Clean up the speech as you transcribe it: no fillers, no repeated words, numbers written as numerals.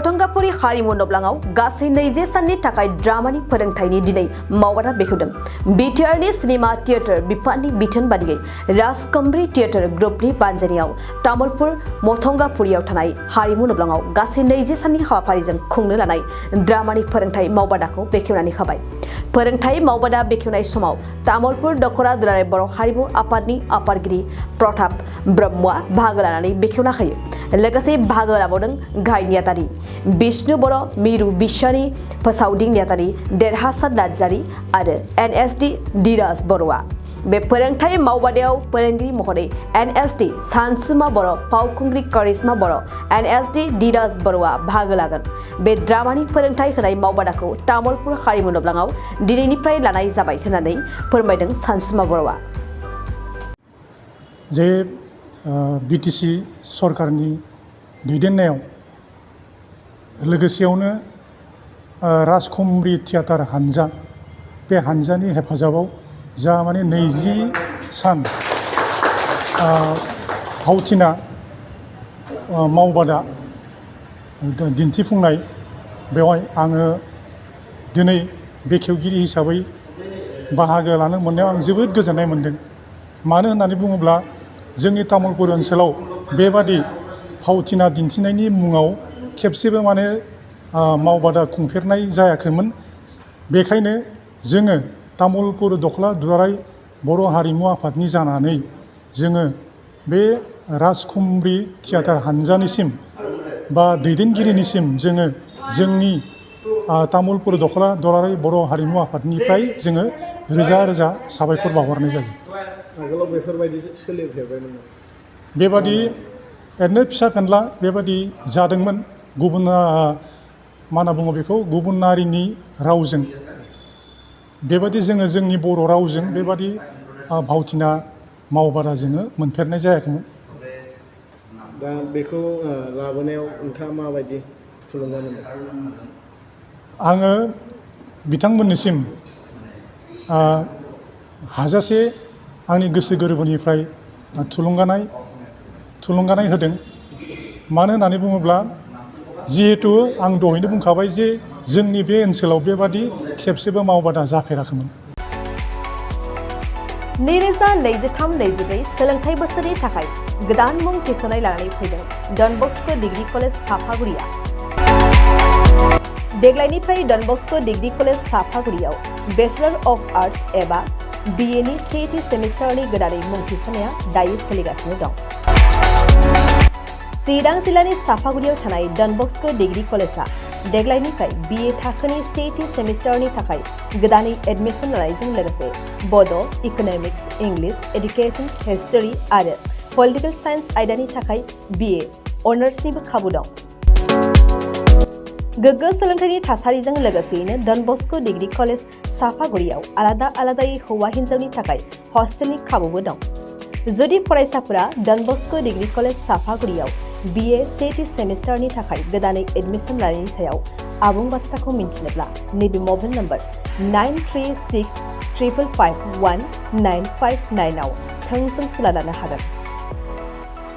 मथंगापुरी हारिमु नब्लाङाव गासै 20 साननि थाखाय ड्रामानि फोरोंथायनि दिनै मावबादा बेखेवदों। बिटिआरनि सिनेमा थियेटार बिफाननि बिथोन बादियै राजकुमारी थियेटार ग्रुपनि बानजायनायाव तामुलपुर मथंगापुरियाव थानाय हारिमु नब्लाङाव गासै 20 साननि हाबाफारिजों खुंनो लानाय ड्रामानि फोरोंथाय मावबादाखौ बेखेवनानै होबाय। फोरोंथाय मावबादा बेखेवनाय समाव तामुलपुर दखरा दुलाराय बर' हारिमु आफादनि आफादगिरि प्रताप ब्रह्मआ बाहागो लानानै बेखेवना होयो। लोगोसे बाहागो लाबावदों गाहाय नेहाथारि विष्णु बर', मिरु बिश्वानि, फोसावदिं नेहाथारि देरहासार नार्जारि आरो एनएसडि धीराज बर'आ। बे फोरोंथाय मावबादायाव फोरोंगिरि महरै एनएसडि सानसुमा बर', फावखुंग्रि करिश्मा बर', एनएसडि धीराज बर'आ बाहागो लागोन। बे ड्रामानि फोरोंथाय होनाय मावबादाखौ तामुलपुर हारिमु नब्लाङाव दिनैनिफ्राय लानाय जाबाय होननानै फोरमायदों सानसुमा बर'आ। जे बिटिसि सरकारनि दैदेननायाव लोगोसेयावनो राजकुमारी थियेटार हानजा, बे हानजानि हेफाजाबाव जा माने 20 सान फावथिना मावबादा दिन्थिफुंनाय, बेवहाय आङो दिनै बेखेवगिरि हिसाबै बाहागो लानो मोननायाव आं जोबोद गोजोननाय मोनदों। मानो होननानै बुङोब्ला जोंनि तामुलपुर ओनसोलाव बेबादि फावथिना दिन्थिनायनि मुङाव खेबसेबो माने मावबादा खुंफेरनाय जायाखैमोन। बेखायनो जोङो तामुलपुर दखला दुलाराय बर' हारिमु आफादनि जानानै जोङो बे राजकुमारी थियेटार हानजानिसिम बा दैदेनगिरिनिसिम जोङो जोंनि तामुलपुर दखला दुलाराय बर' हारिमु आफादनिफ्राय जोङो रोजा रोजा साबायखर बावहरनाय जायो। आगोलाव बेफोरबायदि सोलिफेरबाय नामा? बेबादि ओरैनो फिसा फेनला बेबादि जादोंमोन। गुबुन मा होनना बुङो बेखौ, गुबुन हारिनि रावजों बेबादि जोङो जोंनि बर' रावजों बेबादि भावथिना मावबादा जोङो मोनफेरनाय जायाखैमोन। दा बेखौ लाबोनायाव नोंथाङा माबायदि थुलुंगा मोनो? आङो बिथांमोननिसिम हाजासे आंनि गोसो गोरबोनिफ्राय थुलुंगानाय होदों। मानो होननानै बुङोब्ला जिहेथु आं दहायनो बुंखाबाय जे जोंनि बे ओनसोलाव बेबादि खेबसेबो मावबादा जाफेराखैमोन। 2023-24 सोलोंथाइ बोसोरनि थाखाय गोदान मुं थिसननाय लानानै फैदों डन बस्क' डिग्री कलेज साफागुरिया। देग्लायनिफ्राय डन बस्क' डिग्री कलेज साफागुरियाव बेचलर अफ आर्ट्स एबा बिएनि सेथि सेमिस्टारनि गोदानै मुं थिसननाया दायो सोलिगासिनो दं। चिरां जिल्लानि साफागुरियाव थानाय डन बस्क' डिग्री कलेजआ देग्लायनिफ्राय बिए थाखोनि सेथि सेमिस्टारनि थाखाय गोदानै एडमिसन लानायजों लोगोसे बड', इक'नमिक्स, इंलिश, एडुकेशन, हिस्टरी आरो पलिटिकल साइन्स आयदानि थाखाय बिए अनार्सनिबो खाबु दं। गोग्गो सोलोंथाइनि थासारिजों लोगोसेयैनो डन बस्क' डिग्री कलेज साफागुरियाव आलादा आलादायै हौवा हिन्जावनि थाखाय हस्टेलनि खाबुबो दं। जुदि फरायसाफोरा डन बस्क' डिग्री कलेज साफागुरियाव बिए सेथि सेमिस्टारनि थाखाय गोदानै एडमिसन लानायनि सायाव आबुं बाथ्राखौ मिन्थिनोब्ला नैबे मबाइल नम्बर 9365519959 आव थोंजों सुला लानो हागोन।